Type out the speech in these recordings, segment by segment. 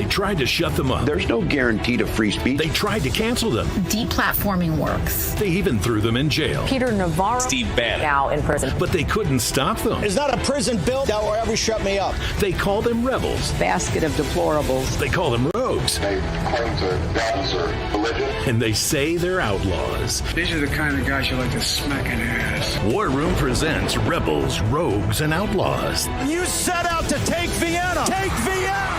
They tried to shut them up. There's no guarantee to free speech. They tried to cancel them. Deplatforming works. They even threw them in jail. Peter Navarro, Steve Bannon, now in prison. But they couldn't stop them. There's not a prison bill that will ever shut me up. They call them rebels. Basket of deplorables. They call them rogues. They claim to guns or religion. And they say they're outlaws. These are the kind of guys you like to smack in the ass. War Room presents Rebels, Rogues, and Outlaws. You set out to take Vienna. Take Vienna!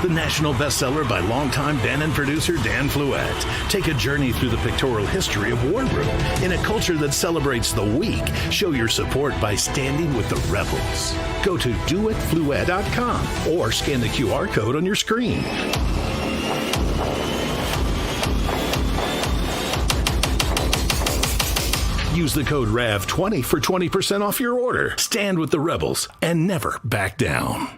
The national bestseller by longtime Bannon producer Dan Fluette. Take a journey through the pictorial history of War Room. In a culture that celebrates the weak, show your support by standing with the rebels. Go to doitfluette.com or scan the QR code on your screen. Use the code RAV20 for 20% off your order. Stand with the rebels and never back down.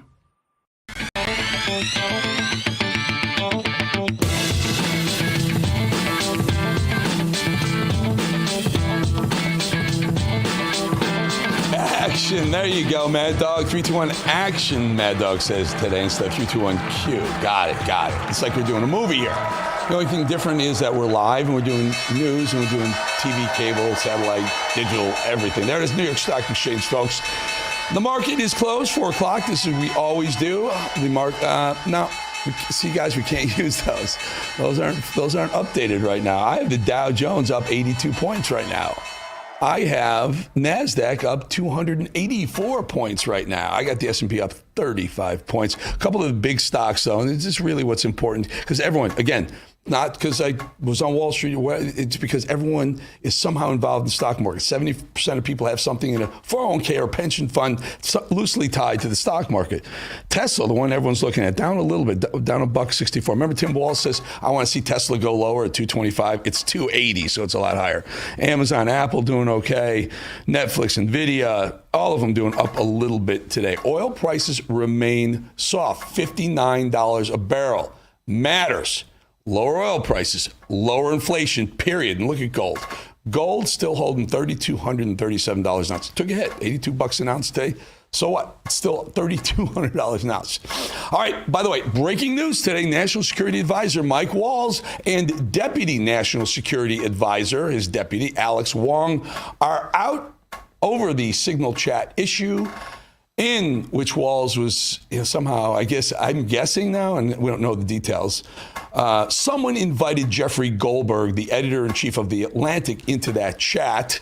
Action. There you go, Mad Dog. 321 Action, Mad Dog says today instead of 321 Q. Got it. It's like we're doing a movie here. The only thing different is that we're live and we're doing news and we're doing TV, cable, satellite, digital, everything. There it is, New York Stock Exchange, folks. The market is closed, 4 o'clock. This is what we always do. Now, see, guys, we can't use those. Those aren't updated right now. I have the Dow Jones up 82 points right now. I have NASDAQ up 284 points right now. I got the S&P up 35 points. A couple of the big stocks, though, and this is really what's important because everyone, again, not because I was on Wall Street, it's because everyone is somehow involved in the stock market. 70% of people have something in a 401k or pension fund loosely tied to the stock market. Tesla, the one everyone's looking at, down a little bit, down $1.64. Remember Tim Walz says, I want to see Tesla go lower at 225. It's 280, so it's a lot higher. Amazon, Apple doing okay. Netflix, Nvidia, all of them doing up a little bit today. Oil prices remain soft, $59 a barrel. Matters. Lower oil prices, lower inflation, period. And look at gold. Gold still holding $3,237 an ounce. Took a hit, $82 an ounce today. So what? It's still $3,200 an ounce. All right, by the way, breaking news today, National Security Advisor Mike Walls and Deputy National Security Advisor, his deputy, Alex Wong, are out over the Signal chat issue, in which Walls was somehow, I guess, I'm guessing now, and we don't know the details, someone invited Jeffrey Goldberg, the editor-in-chief of The Atlantic, into that chat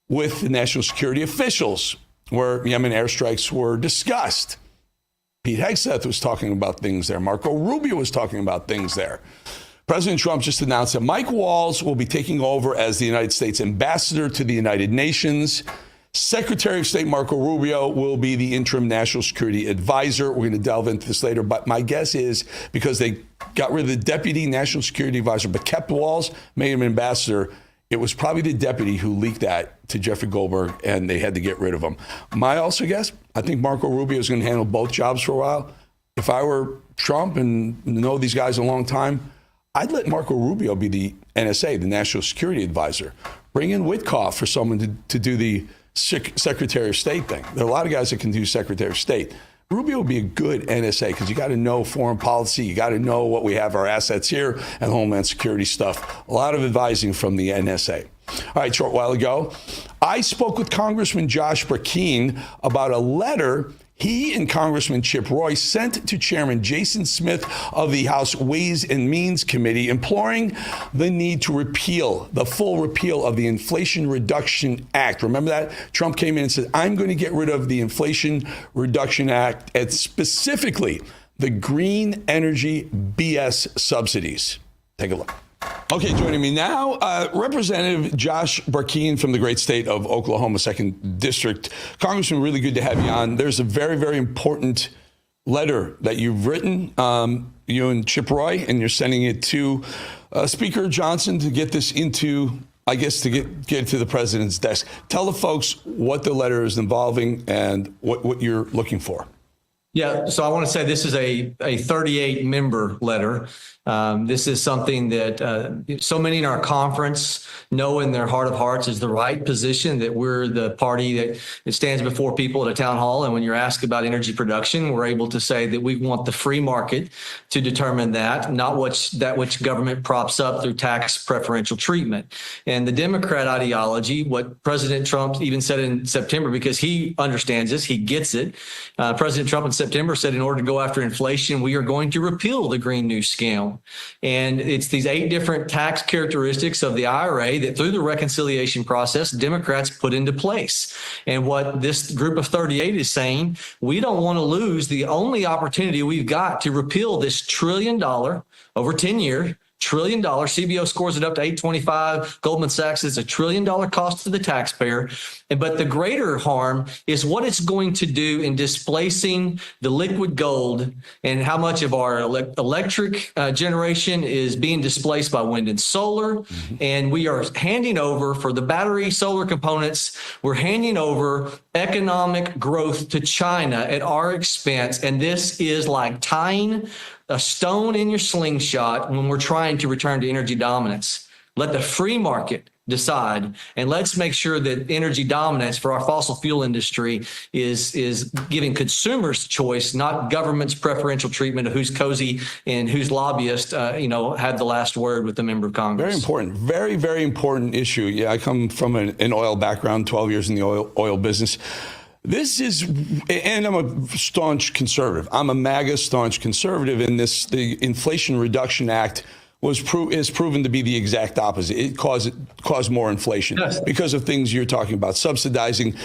with the national security officials where Yemen airstrikes were discussed. Pete Hegseth was talking about things there. Marco Rubio was talking about things there. President Trump just announced that Mike Walls will be taking over as the United States ambassador to the United Nations. Secretary of State Marco Rubio will be the interim national security advisor. We're going to delve into this later, but my guess is because they got rid of the deputy national security advisor but kept Walls, made him ambassador, it was probably the deputy who leaked that to Jeffrey Goldberg, and they had to get rid of him. My also guess, I think Marco Rubio is going to handle both jobs for a while. If I were Trump and know these guys a long time, I'd let Marco Rubio be the NSA, the national security advisor. Bring in Witkoff for someone to do the Secretary of State thing. There are a lot of guys that can do Secretary of State. Rubio would be a good NSA because you got to know foreign policy. You got to know what we have, our assets here, and Homeland Security stuff. A lot of advising from the NSA. All right, short while ago, I spoke with Congressman Josh Burkeen about a letter he and Congressman Chip Roy sent to Chairman Jason Smith of the House Ways and Means Committee, imploring the need to repeal, the full repeal of the Inflation Reduction Act. Remember that? Trump came in and said, I'm going to get rid of the Inflation Reduction Act, and specifically the green energy BS subsidies. Take a look. Okay, joining me now, Representative Josh Burkeen from the great state of Oklahoma, 2nd District. Congressman, really good to have you on. There's a very, very important letter that you've written, you and Chip Roy, and you're sending it to Speaker Johnson to get this into, I guess, to get it to the president's desk. Tell the folks what the letter is involving and what you're looking for. Yeah, so I want to say this is a 38-member letter. This is something that so many in our conference know in their heart of hearts is the right position, that we're the party that stands before people at a town hall. And when you're asked about energy production, we're able to say that we want the free market to determine that, not that which government props up through tax preferential treatment. And the Democrat ideology, what President Trump even said in September, because he understands this, he gets it. President Trump in September said in order to go after inflation, we are going to repeal the Green New Scam. And it's these 8 different tax characteristics of the IRA that through the reconciliation process, Democrats put into place. And what this group of 38 is saying, we don't want to lose the only opportunity we've got to repeal this $1 trillion over 10 years. $1 trillion. CBO scores it up to 825. Goldman Sachs is $1 trillion cost to the taxpayer. But the greater harm is what it's going to do in displacing the liquid gold and how much of our electric generation is being displaced by wind and solar. Mm-hmm. And we are handing over, for the battery solar components, we're handing over economic growth to China at our expense. And this is like tying a stone in your slingshot when we're trying to return to energy dominance. Let the free market decide, and let's make sure that energy dominance for our fossil fuel industry is giving consumers choice, not government's preferential treatment of who's cozy and whose lobbyist, had the last word with the member of Congress. Very important, very, very important issue. Yeah, I come from an oil background, 12 years in the oil business. This is, and I'm a staunch conservative. I'm a MAGA staunch conservative, and the Inflation Reduction Act is proven to be the exact opposite. It caused more inflation because of things you're talking about, subsidizing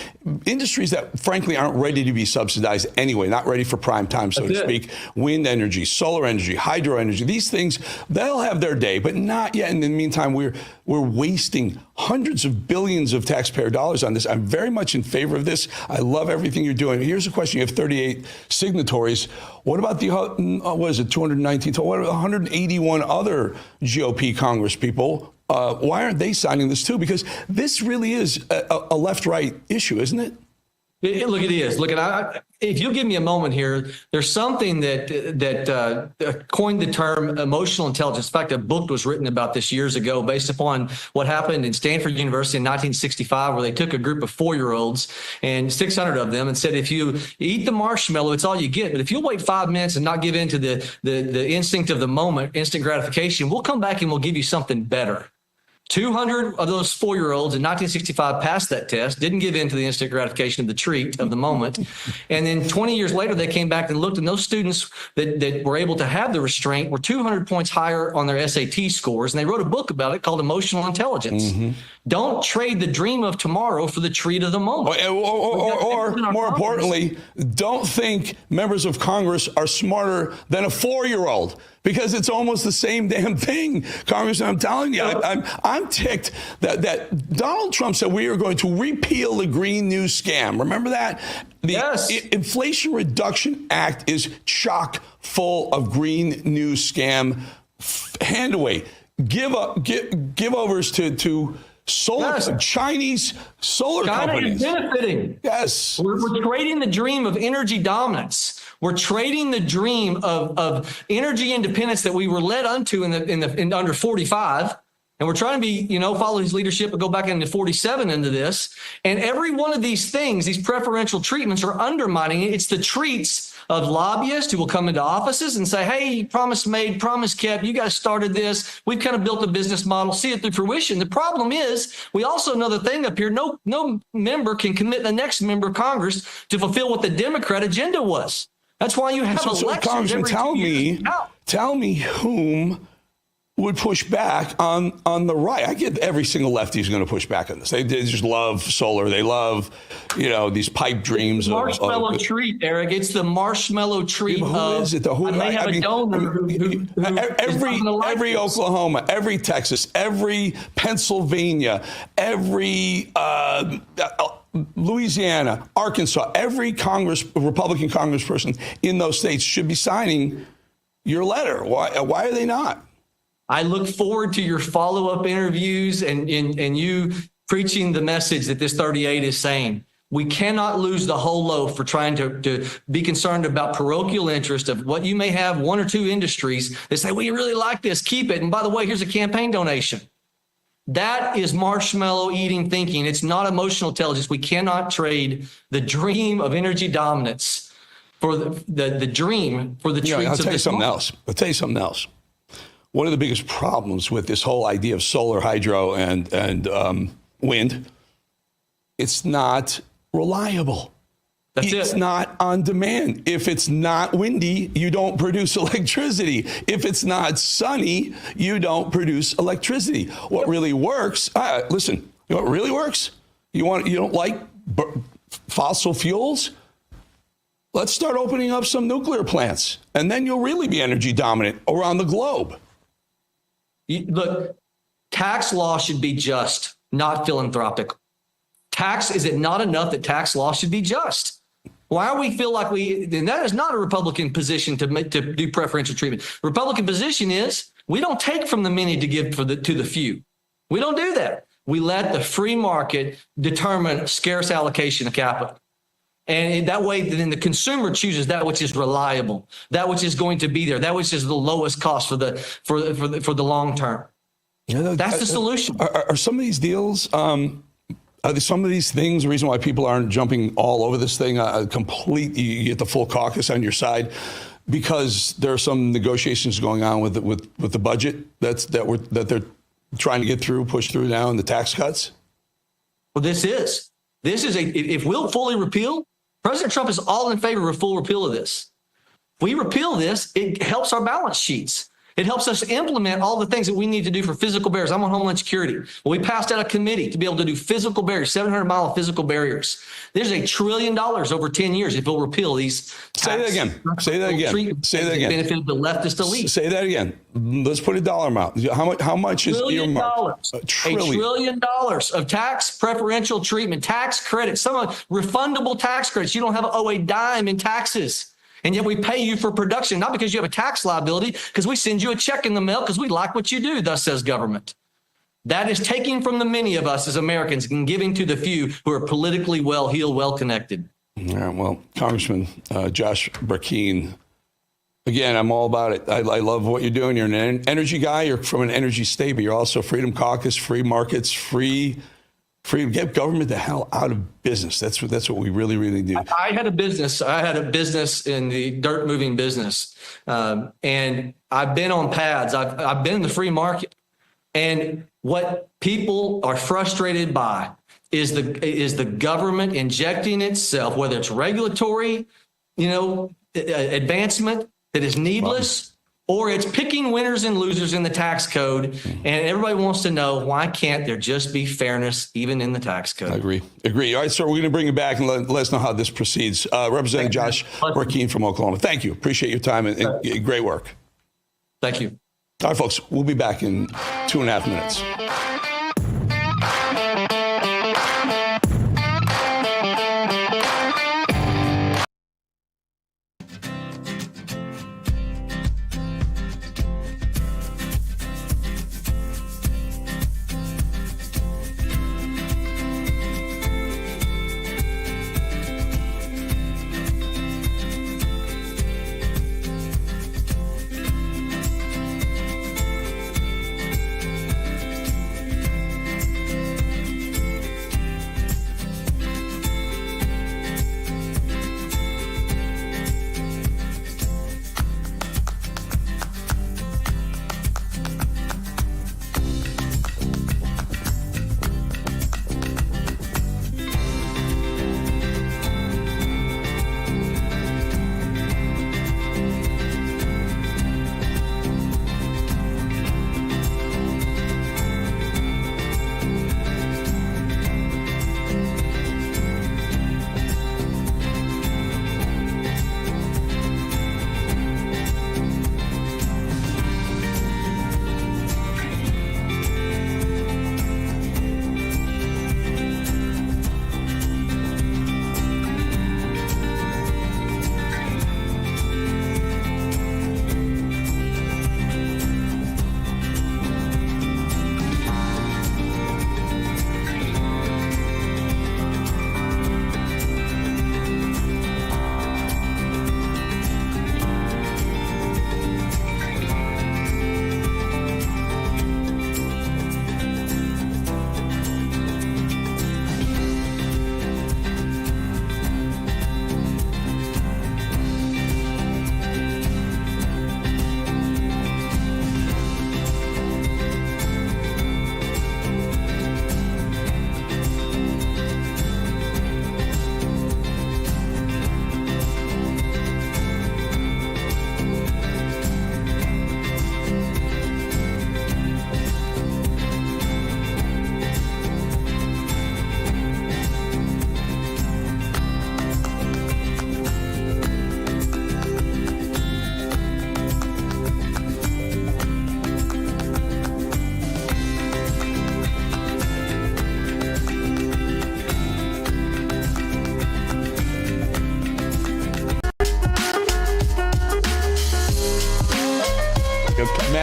industries that frankly aren't ready to be subsidized anyway, not ready for prime time, so to speak. Wind energy, solar energy, hydro energy, these things, they'll have their day, but not yet. In the meantime, we're wasting hundreds of billions of taxpayer dollars on this. I'm very much in favor of this. I love everything you're doing. Here's a question. You have 38 signatories. What about the, 219, 181 other GOP Congress people? Why aren't they signing this too? Because this really is a left-right issue, isn't it? Look, it is. Look, if you'll give me a moment here, there's something that coined the term emotional intelligence. In fact, a book was written about this years ago based upon what happened in Stanford University in 1965, where they took a group of 4-year-olds and 600 of them and said, if you eat the marshmallow, it's all you get. But if you'll wait 5 minutes and not give in to the instinct of the moment, instant gratification, we'll come back and we'll give you something better. 200 of those 4-year-olds in 1965 passed that test, didn't give in to the instant gratification of the treat of the moment. And then 20 years later, they came back and looked, and those students that were able to have the restraint were 200 points higher on their SAT scores. And they wrote a book about it called Emotional Intelligence. Mm-hmm. Don't trade the dream of tomorrow for the treat of the moment. Or more importantly, don't think members of Congress are smarter than a 4-year-old. Because it's almost the same damn thing, Congressman. I'm telling you, I'm ticked that Donald Trump said we are going to repeal the Green New Scam. Remember that? The Inflation Reduction Act is chock full of Green New Scam handaway, give overs to solar Chinese solar companies. China is benefiting. Yes, we're trading the dream of energy dominance. We're trading the dream of energy independence that we were led unto in under 45. And we're trying to be, follow his leadership and go back into 47 into this. And every one of these things, these preferential treatments are undermining it. It's the treats of lobbyists who will come into offices and say, hey, promise made, promise kept. You guys started this. We've kind of built a business model, see it through fruition. The problem is we also know the thing up here. No member can commit the next member of Congress to fulfill what the Democrat agenda was. That's why you have elections. Congressman, tell me whom would push back on the right. I get every single lefty is going to push back on this. They just love solar. They love, these pipe dreams. The marshmallow treat, Eric. It's the marshmallow treat. Who is it? Every Oklahoma, every Texas, every Pennsylvania, every Louisiana, Arkansas, every Republican congressperson in those states should be signing your letter. Why are they not? I look forward to your follow-up interviews and you preaching the message that this 38 is saying. We cannot lose the whole loaf for trying to be concerned about parochial interest of what you may have one or two industries that say, well, you really like this, keep it. And by the way, here's a campaign donation. That is marshmallow eating thinking. It's not emotional intelligence. We cannot trade the dream of energy dominance for the dream for the treats of this. I'll tell you something else. One of the biggest problems with this whole idea of solar, hydro, and wind, it's not reliable. It's not on demand. If it's not windy, you don't produce electricity. If it's not sunny, you don't produce electricity. What really works, listen, you know what really works? You don't like fossil fuels? Let's start opening up some nuclear plants, and then you'll really be energy dominant around the globe. Look, tax law should be just, not philanthropic. Is it not enough that tax law should be just? Why do we feel like and that is not a Republican position to do preferential treatment. Republican position is we don't take from the many to give to the few. We don't do that. We let the free market determine scarce allocation of capital. And that way, then the consumer chooses that which is reliable, that which is going to be there, that which is the lowest cost for the long term. That's the solution. Are some of these deals, are some of these things the reason why people aren't jumping all over this thing? You get the full caucus on your side because there are some negotiations going on with the budget that they're trying to get through, push through now, and the tax cuts. Well, this is if we'll fully repeal. President Trump is all in favor of a full repeal of this. If we repeal this, it helps our balance sheets. It helps us implement all the things that we need to do for physical barriers. I'm on Homeland Security. Well, we passed out a committee to be able to do physical barriers, 700-mile physical barriers. There's $1 trillion over 10 years if we'll repeal these. Say that again. Say that again. Benefit the leftist elite. Say that again. Let's put a dollar amount. How much is earmarked? $1 trillion of tax preferential treatment, tax credits, some of refundable tax credits. You don't have to owe a dime in taxes. And yet we pay you for production, not because you have a tax liability, because we send you a check in the mail because we like what you do, thus says government. That is taking from the many of us as Americans and giving to the few who are politically well-heeled, well-connected. Yeah, well, Congressman Josh Burkeen, again, I'm all about it. I love what you're doing. You're an energy guy. You're from an energy state, but you're also Freedom Caucus, free markets, free. Get government the hell out of business. That's what we really, really do. I had a business. In the dirt moving business, and I've been on pads. I've been in the free market, and what people are frustrated by is the government injecting itself, whether it's regulatory, advancement that is needless. Or it's picking winners and losers in the tax code. And everybody wants to know, why can't there just be fairness even in the tax code? I agree. All right, sir, we're going to bring you back and let us know how this proceeds. Representative Josh Burkeen from Oklahoma. Thank you. Appreciate your time and great work. Thank you. All right, folks, we'll be back in 2.5 minutes.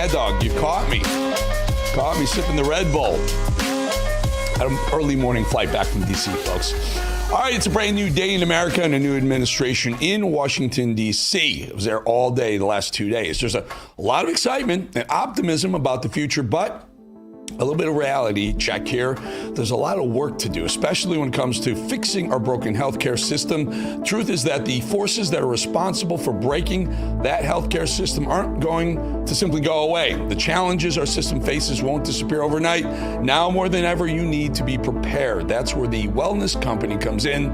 Mad Dog. You caught me. Caught me sipping the Red Bull. Had an early morning flight back from D.C., folks. All right, it's a brand new day in America and a new administration in Washington, D.C. It was there all day the last 2 days. There's a lot of excitement and optimism about the future, but a little bit of reality check here. There's a lot of work to do, especially when it comes to fixing our broken healthcare system. Truth is that the forces that are responsible for breaking that healthcare system aren't going to simply go away. The challenges our system faces won't disappear overnight. Now more than ever, you need to be prepared. That's where the wellness company comes in.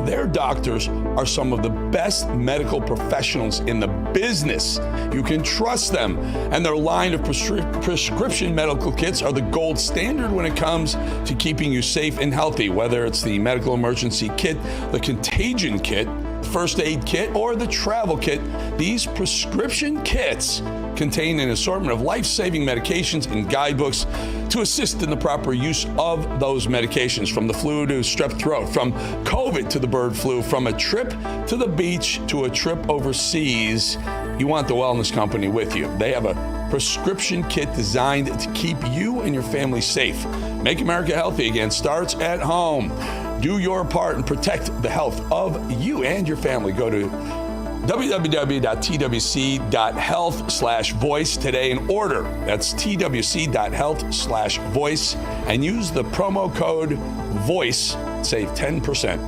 Their doctors are some of the best medical professionals in the business. You can trust them. And their line of prescription medical kits are the gold standard when it comes to keeping you safe and healthy, whether it's the medical emergency kit, the contagion kit, first aid kit, or the travel kit. These prescription kits contain an assortment of life-saving medications and guidebooks to assist in the proper use of those medications, from the flu to strep throat, from COVID to the bird flu, from a trip to the beach to a trip overseas. You want the wellness company with you. They have a prescription kit designed to keep you and your family safe. Make America healthy again starts at home. Do your part and protect the health of you and your family. Go to www.twc.health/voice today and order. That's twc.health/voice and use the promo code VOICE. Save 10%.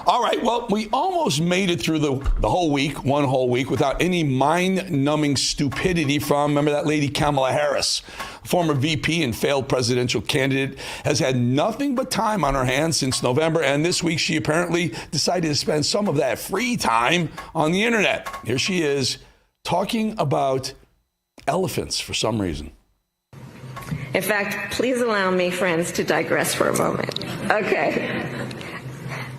All right, well, we almost made it through the whole week, one whole week, without any mind-numbing stupidity from, remember that lady Kamala Harris, former VP and failed presidential candidate, has had nothing but time on her hands since November, and this week she apparently decided to spend some of that free time on the internet. Here she is talking about elephants for some reason. In fact, please allow me, friends, to digress for a moment. Okay.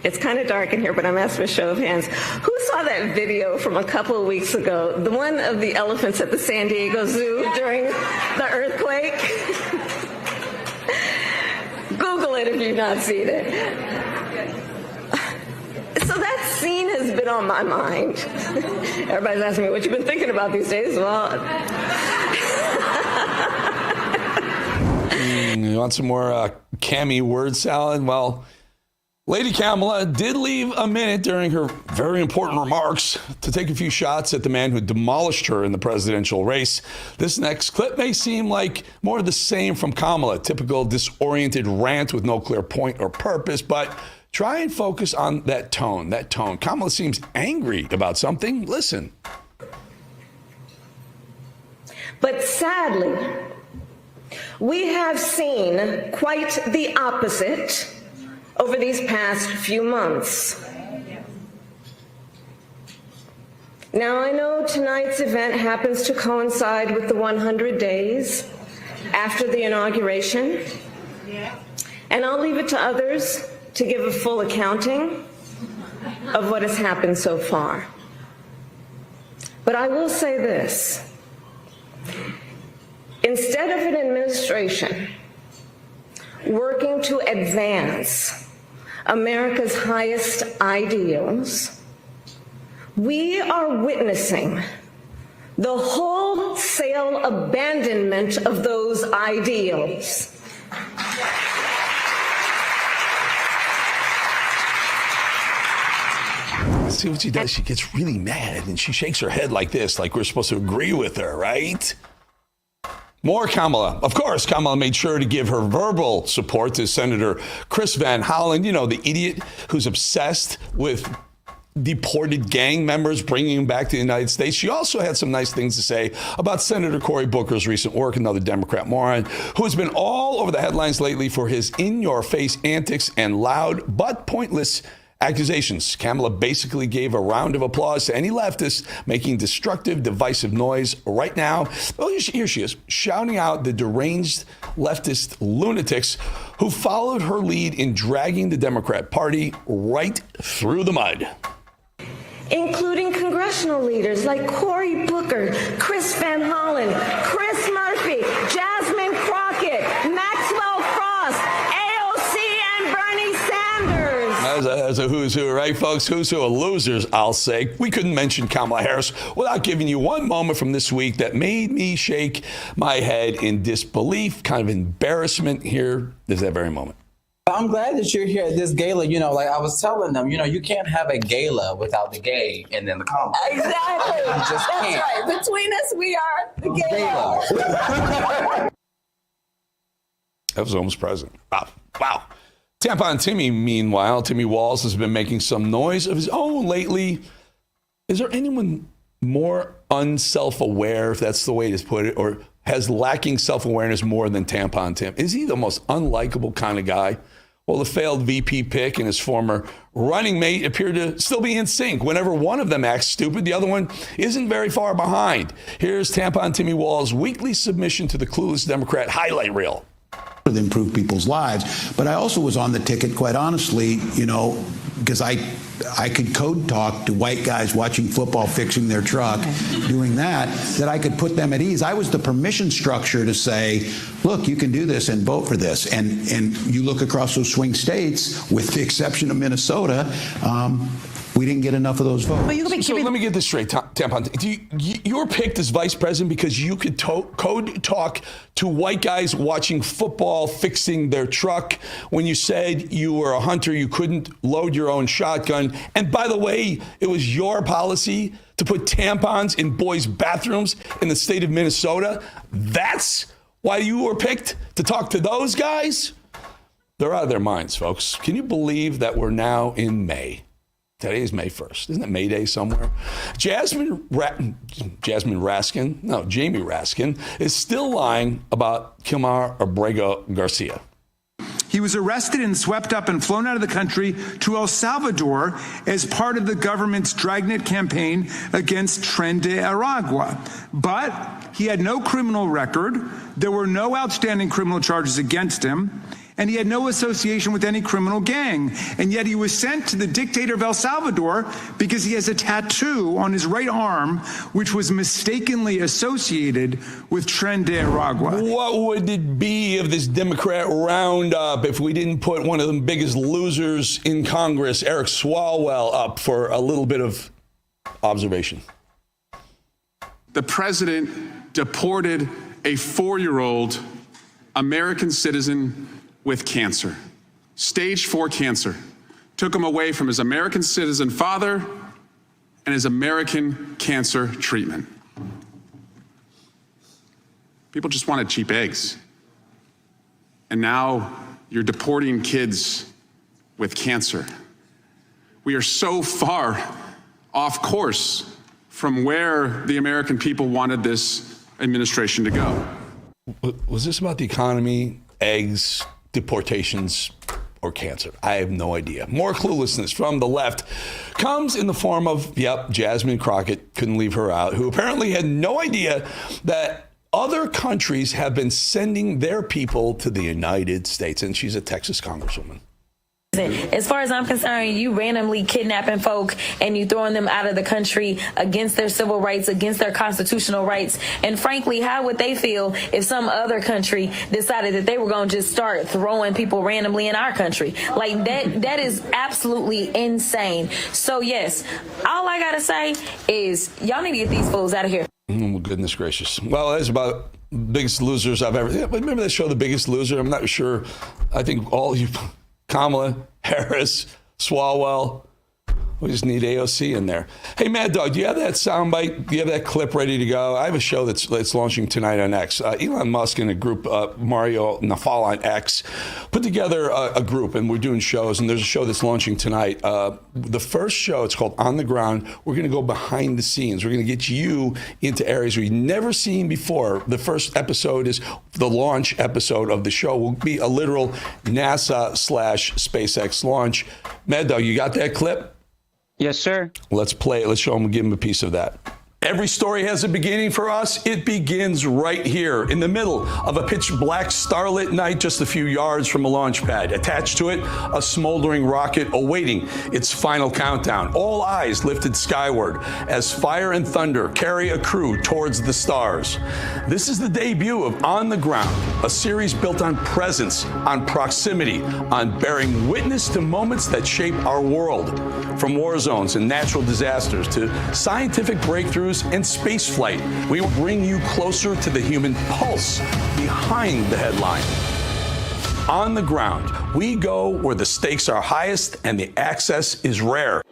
It's kind of dark in here, but I'm asking for a show of hands. Who saw that video from a couple of weeks ago? The one of the elephants at the San Diego Zoo during the earthquake? Google it if you've not seen it. So that scene has been on my mind. Everybody's asking me what you've been thinking about these days. Well, you want some more Cammy word salad? Well, Lady Kamala did leave a minute during her very important remarks to take a few shots at the man who demolished her in the presidential race. This next clip may seem like more of the same from Kamala, typical disoriented rant with no clear point or purpose, but try and focus on that tone, Kamala seems angry about something. Listen. but sadly, we have seen quite the opposite over these past few months. Now, I know tonight's event happens to coincide with the 100 days after the inauguration, and I'll leave it to others to give a full accounting of what has happened so far. But I will say this. Instead of an administration working to advance America's highest ideals, we are witnessing the wholesale abandonment of those ideals. See what she does? She gets really mad and she shakes her head like this, like we're supposed to agree with her, right? More Kamala. Of course, Kamala made sure to give her verbal support to Senator Chris Van Hollen, you know, the idiot who's obsessed with deported gang members, bringing them back to the United States. She also had some nice things to say about Senator Cory Booker's recent work, another Democrat moron, who has been all over the headlines lately for his in-your-face antics and loud but pointless accusations. Kamala basically gave a round of applause to any leftist making destructive, divisive noise right now. Well, here she is, shouting out the deranged leftist lunatics who followed her lead in dragging the Democrat Party right through the mud. Including congressional leaders like Cory Booker, Chris Van Hollen, Chris Murphy, Jasmine Crockett, Maxwell Frost, AOC, and Bernie Sanders. There's a who's who, right, folks? Who's who of losers, I'll say. We couldn't mention Kamala Harris without giving you one moment from this week that made me shake my head in disbelief, kind of embarrassment. Here is that very moment. I'm glad that you're here at this gala. You know, like I was telling them, you know, you can't have a gala without the gay and then the comedy. Exactly. You just can't. That's right. Between us, we are the gala. That was almost present. Wow. Tampon Timmy, meanwhile, Timmy Walls has been making some noise of his own lately. Is there anyone more unself-aware, if that's the way to put it, or has lacking self-awareness more than Tampon Tim? Is he the most unlikable kind of guy? Well, the failed VP pick and his former running mate appear to still be in sync. Whenever one of them acts stupid, the other one isn't very far behind. Here's Tampon Timmy Walls' weekly submission to the Clueless Democrat highlight reel. To improve people's lives. But I also was on the ticket, quite honestly, you know, because I could code talk to white guys watching football, fixing their truck, doing that I could put them at ease. I was the permission structure to say, look, you can do this and vote for this. And you look across those swing states, with the exception of Minnesota, we didn't get enough of those votes. So let me get this straight, Tampon. You were picked as vice president because you could code talk to white guys watching football, fixing their truck. When you said you were a hunter, you couldn't load your own shotgun. And by the way, it was your policy to put tampons in boys' bathrooms in the state of Minnesota. That's why you were picked to talk to those guys? They're out of their minds, folks. Can you believe that we're now in May? Today is May 1st. Isn't it May Day somewhere? Jamie Raskin is still lying about Kilmar Abrego Garcia. He was arrested and swept up and flown out of the country to El Salvador as part of the government's dragnet campaign against Tren de Aragua. But he had no criminal record. There were no outstanding criminal charges against him. And he had no association with any criminal gang. And yet he was sent to the dictator of El Salvador because he has a tattoo on his right arm, which was mistakenly associated with Tren de Aragua. What would it be of this Democrat roundup if we didn't put one of the biggest losers in Congress, Eric Swalwell, up for a little bit of observation? The president deported a 4-year-old American citizen with cancer, stage 4 cancer, took him away from his American citizen father and his American cancer treatment. People just wanted cheap eggs. And now you're deporting kids with cancer. We are so far off course from where the American people wanted this administration to go. Was this about the economy, eggs, deportations, or cancer? I have no idea. More cluelessness from the left comes in the form of, Jasmine Crockett, couldn't leave her out, who apparently had no idea that other countries have been sending their people to the United States. And she's a Texas congresswoman. As far as I'm concerned, you randomly kidnapping folk and you throwing them out of the country against their civil rights, against their constitutional rights. And frankly, how would they feel if some other country decided that they were going to just start throwing people randomly in our country? Like that is absolutely insane. So yes, all I got to say is y'all need to get these fools out of here. Oh, goodness gracious. Well, that's about biggest losers I've ever. Remember that show, The Biggest Loser? I'm not sure. I think all you, Kamala Harris, Swalwell, we just need AOC in there. Hey, Mad Dog, do you have that soundbite? Do you have that clip ready to go? I have a show that's launching tonight on X. Elon Musk and a group, Mario Nafal on X, put together a group, and we're doing shows, and there's a show that's launching tonight. The first show, it's called On the Ground. We're going to go behind the scenes. We're going to get you into areas we've never seen before. The first episode is the launch episode of the show. Will be a literal NASA/SpaceX launch. Mad Dog, you got that clip? Yes, sir. Let's play it. Let's show him. Give him a piece of that. Every story has a beginning for us. It begins right here in the middle of a pitch black starlit night just a few yards from a launch pad. Attached to it, a smoldering rocket awaiting its final countdown. All eyes lifted skyward as fire and thunder carry a crew towards the stars. This is the debut of On the Ground, a series built on presence, on proximity, on bearing witness to moments that shape our world. From war zones and natural disasters to scientific breakthroughs and space flight, we will bring you closer to the human pulse behind the headline. On the Ground, we go where the stakes are highest and the access is rare.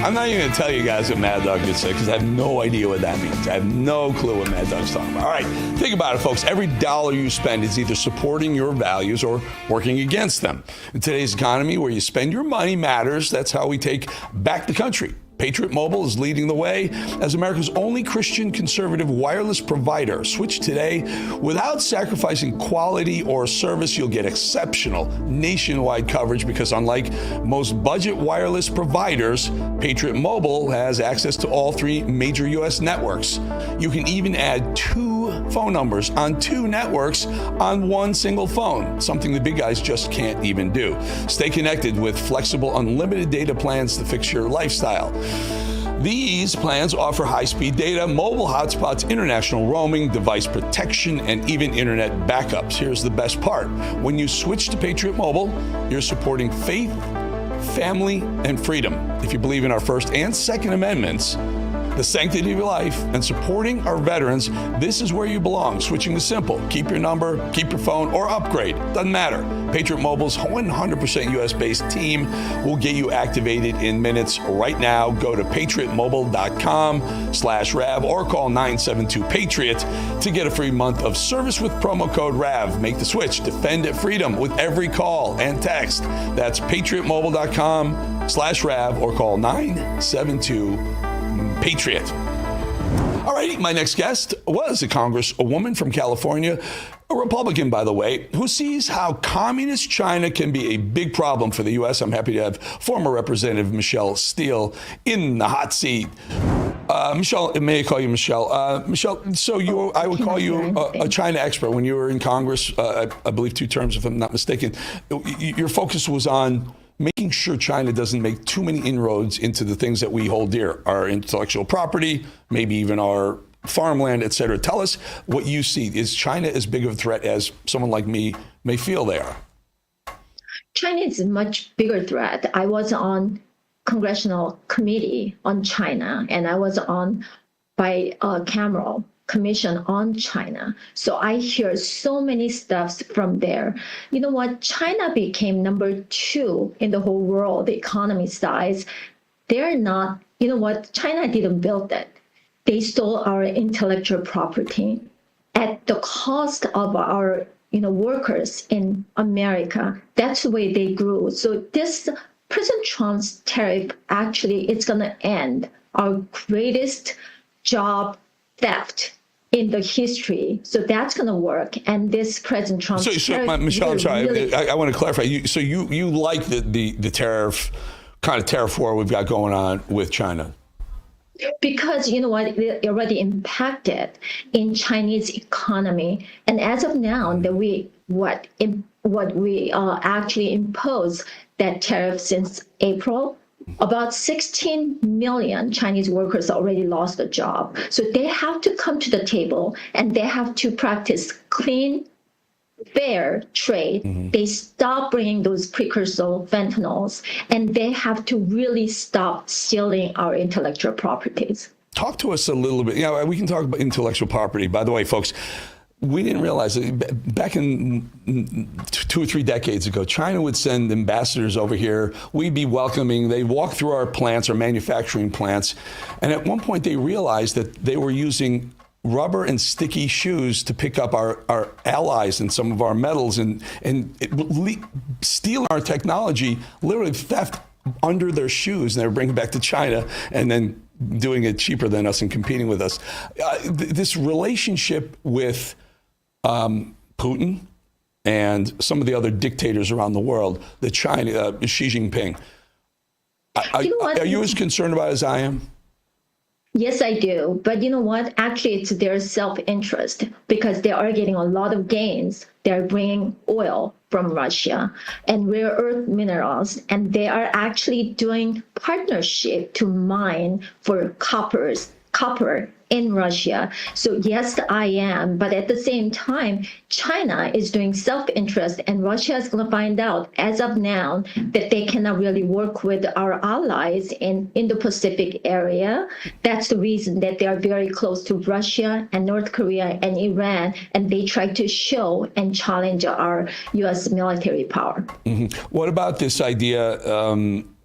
I'm not even going to tell you guys what Mad Dog just said because I have no idea what that means. I have no clue what Mad Dog's talking about. All right, think about it, folks. Every dollar you spend is either supporting your values or working against them. In today's economy, where you spend your money matters. That's how we take back the country. Patriot Mobile is leading the way as America's only Christian conservative wireless provider. Switch today. Without sacrificing quality or service, you'll get exceptional nationwide coverage because unlike most budget wireless providers, Patriot Mobile has access to all three major U.S. networks. You can even add 2 phone numbers on 2 networks on one single phone, something the big guys just can't even do. Stay connected with flexible, unlimited data plans to fix your lifestyle. These plans offer high-speed data, mobile hotspots, international roaming, device protection, and even internet backups. Here's the best part. When you switch to Patriot Mobile, you're supporting faith, family, and freedom. If you believe in our First and Second Amendments, the sanctity of your life, and supporting our veterans, this is where you belong. Switching is simple. Keep your number, keep your phone, or upgrade. Doesn't matter. Patriot Mobile's 100% U.S.-based team will get you activated in minutes. Right now, go to patriotmobile.com/RAV or call 972-PATRIOT to get a free month of service with promo code RAV. Make the switch. Defend at freedom with every call and text. That's patriotmobile.com/RAV or call 972 patriot. All righty, my next guest was a congresswoman from California, a Republican, by the way, who sees how communist China can be a big problem for the U.S. I'm happy to have former Representative Michelle Steele in the hot seat. Michelle, may I call you Michelle? Michelle, so I would call you a China expert. When you were in Congress, I believe 2 terms, if I'm not mistaken, your focus was on making sure China doesn't make too many inroads into the things that we hold dear, our intellectual property, maybe even our farmland, et cetera. Tell us what you see. Is China as big of a threat as someone like me may feel they are? China is a much bigger threat. I was on Congressional Committee on China, and I was on bicameral Commission on China. So I hear so many stuffs from there. You know what? China became number 2 in the whole world, the economy size. They're not, you know what? China didn't build it. They stole our intellectual property at the cost of our, workers in America. That's the way they grew. So this President Trump's tariff, actually, it's going to end our greatest job theft in the history. So that's going to work. And this President Trump. Michelle, I'm sorry. Really, I want to clarify. You like the tariff war we've got going on with China? Because you know what, it already impacted in Chinese economy, and as of now, that we actually imposed that tariff since April. About 16 million Chinese workers already lost a job. So they have to come to the table and they have to practice clean, fair trade. Mm-hmm. They stop bringing those precursor fentanyls, and they have to really stop stealing our intellectual properties. Talk to us a little bit. We can talk about intellectual property. By the way, folks, we didn't realize that back in 2 or 3 decades ago, China would send ambassadors over here. We'd be welcoming. They'd walk through our plants, our manufacturing plants. And at one point, they realized that they were using rubber and sticky shoes to pick up our allies and some of our metals and stealing our technology, literally theft under their shoes. And they were bringing it back to China and then doing it cheaper than us and competing with us. This relationship with Putin and some of the other dictators around the world, China, Xi Jinping. Are you as concerned about it as I am? Yes, I do. But you know what? Actually, it's their self-interest because they are getting a lot of gains. They're bringing oil from Russia and rare earth minerals, and they are actually doing partnership to mine for copper in Russia. So yes, I am. But at the same time, China is doing self-interest, and Russia is going to find out as of now that they cannot really work with our allies in the Pacific area. That's the reason that they are very close to Russia and North Korea and Iran, and they try to show and challenge our U.S. military power. Mm-hmm. What about this idea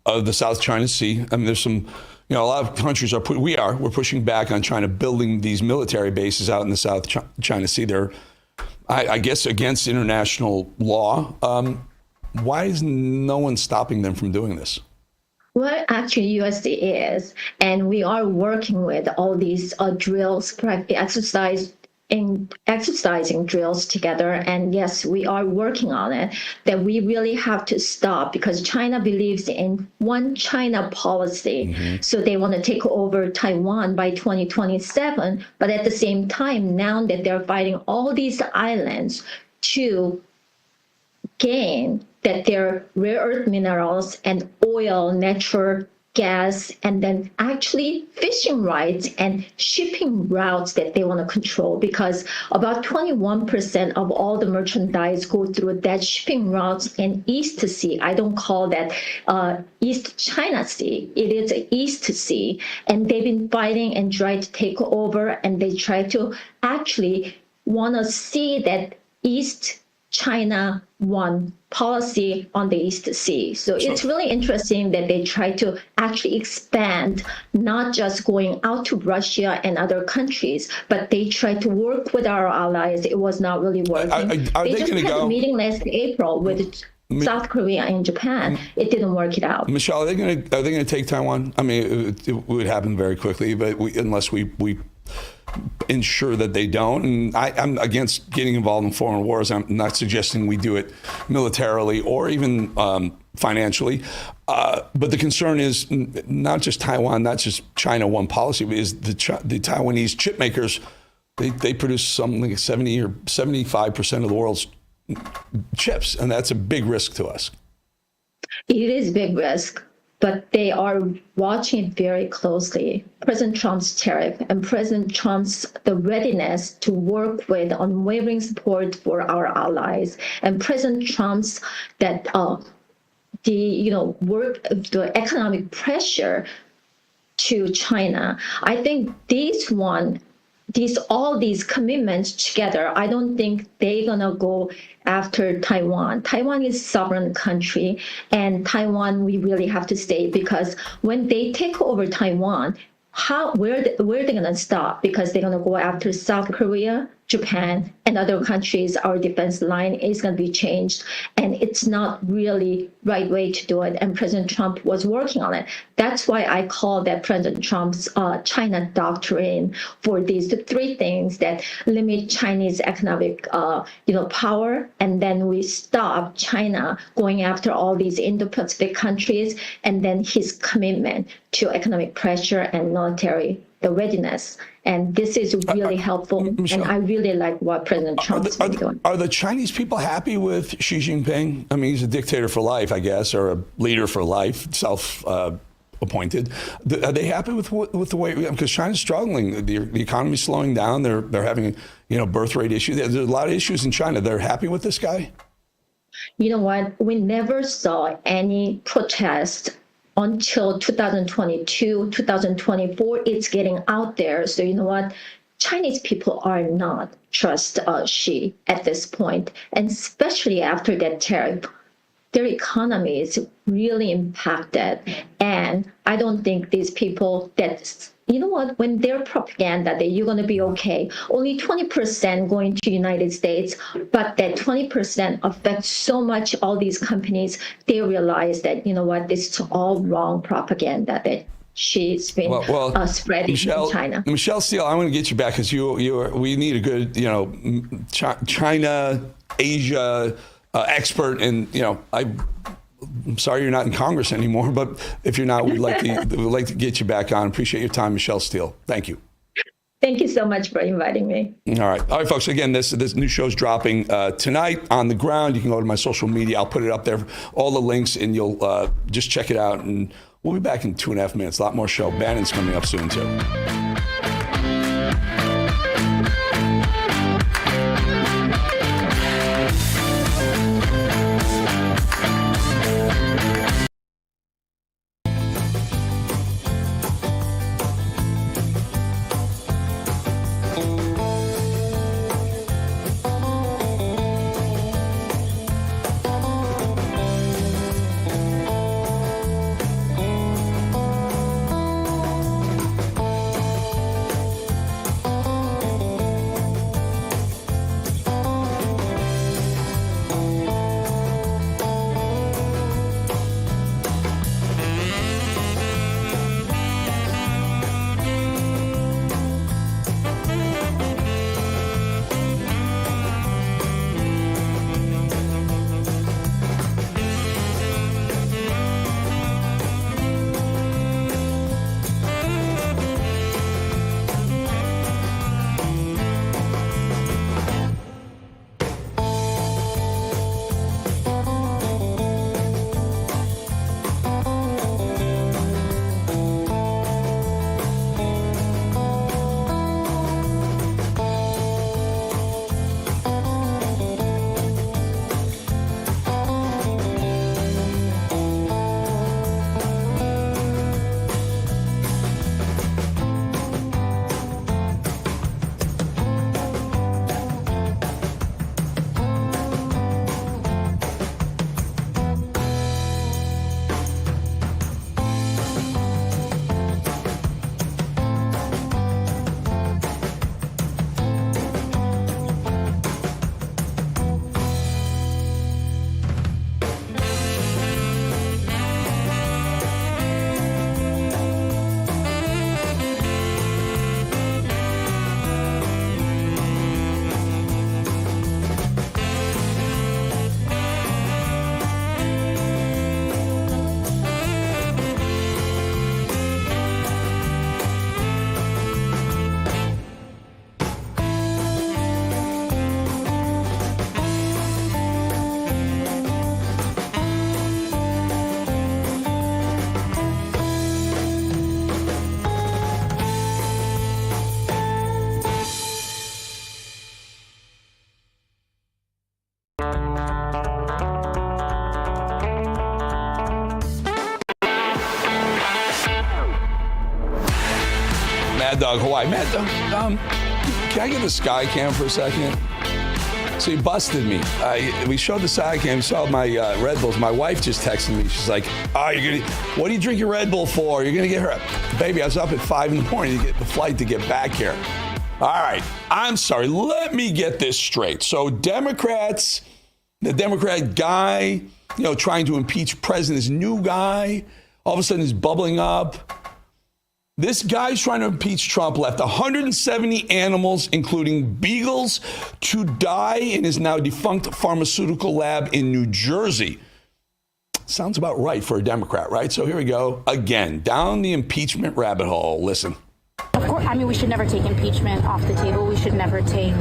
of the South China Sea? I mean, there's some... a lot of countries we're pushing back on China building these military bases out in the South China Sea. They're, I guess, against international law. Why is no one stopping them from doing this? Well, actually, USD is, and we are working with all these drills, exercising drills together. And yes, we are working on it, that we really have to stop because China believes in one China policy. Mm-hmm. So they want to take over Taiwan by 2027. But at the same time, now that they're fighting all these islands to gain that their rare earth minerals and oil, natural gas, and then actually fishing rights and shipping routes that they want to control, because about 21% of all the merchandise go through that shipping routes in East Sea. I don't call that East China Sea. It is East Sea. And they've been fighting and trying to take over, and they try to actually want to see that East China one policy on the East Sea. So it's really interesting that they try to actually expand, not just going out to Russia and other countries, but they try to work with our allies. It was not really working. Are they just going to had go? A meeting last April with South Korea and Japan, it didn't work it out. Michelle, are they going to take Taiwan? I mean, it would happen very quickly, but unless we ensure that they don't. And I'm against getting involved in foreign wars. I'm not suggesting we do it militarily or even financially. But the concern is not just Taiwan, not just China one policy, but is the Taiwanese chip makers. They produce something like 70 or 75% of the world's chips, and that's a big risk to us. It is a big risk, but they are watching it very closely. President Trump's tariff and President Trump's the readiness to work with unwavering support for our allies, and President Trump's that the economic pressure to China. I think all these commitments together, I don't think they're gonna go after Taiwan. Taiwan is a sovereign country, and Taiwan we really have to stay, because when they take over Taiwan, where are they gonna stop? Because they're gonna go after South Korea, Japan, and other countries. Our defense line is gonna be changed, and it's not really right way to do it. And President Trump was working on it. That's why I call that President Trump's China doctrine for these three things that limit Chinese economic power, and then we stop China going after all these Indo-Pacific countries, and then his commitment to economic pressure and military the readiness. And this is really helpful. Michelle, and I really like what President Trump's been doing. Are the Chinese people happy with Xi Jinping? I mean, he's a dictator for life, I guess, or a leader for life, self-appointed. Are they happy with the way? Because China's struggling. The economy's slowing down. They're having birth rate issues. There's a lot of issues in China. They're happy with this guy? You know what? We never saw any protest until 2022, 2024, it's getting out there. So you know what? Chinese people are not trust Xi at this point, and especially after that tariff, their economy is really impacted. And I don't think these people when their propaganda that you're going to be okay, only 20% going to United States, but that 20% affects so much all these companies, they realize that, this is all wrong propaganda that she's been spreading in China. Michelle Steele, I want to get you back because we need a good, China, Asia expert. And, I'm sorry you're not in Congress anymore, but if you're not, we'd like to get you back on. Appreciate your time, Michelle Steele. Thank you. Thank you so much for inviting me. All right, folks. Again, this new show's dropping tonight on the ground. You can go to my social media. I'll put it up there, all the links, and you'll just check it out. And we'll be back in 2.5 minutes. A lot more show. Bannon's coming up soon too. Mad Dog Hawaii. Mad Dog, can I get the sky cam for a second? So he busted me. We showed the side cam. You saw my Red Bulls. My wife just texted me. She's like, what do you drink your Red Bull for? You're going to get her. Baby, I was up at 5 in the morning to get the flight to get back here. All right. I'm sorry. Let me get this straight. So Democrats, the Democrat guy, trying to impeach president, this new guy, all of a sudden is bubbling up. This guy's trying to impeach Trump, left 170 animals, including beagles, to die in his now defunct pharmaceutical lab in New Jersey. Sounds about right for a Democrat, right? So here we go. Again, down the impeachment rabbit hole. Listen. Of course, we should never take impeachment off the table. We should never take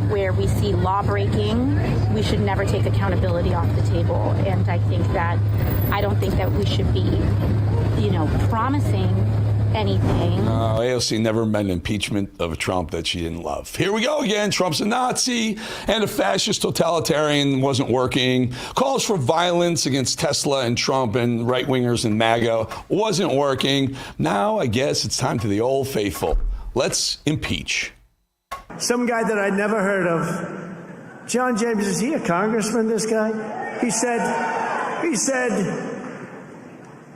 where we see law breaking. We should never take accountability off the table. And I don't think that we should be promising anything. AOC never meant impeachment of Trump that she didn't love. Here we go again. Trump's a Nazi and a fascist totalitarian, wasn't working. Calls for violence against Tesla and Trump and right-wingers and MAGA wasn't working. Now I guess it's time to the old faithful. Let's impeach. Some guy that I'd never heard of. John James, is he a congressman, this guy? He said,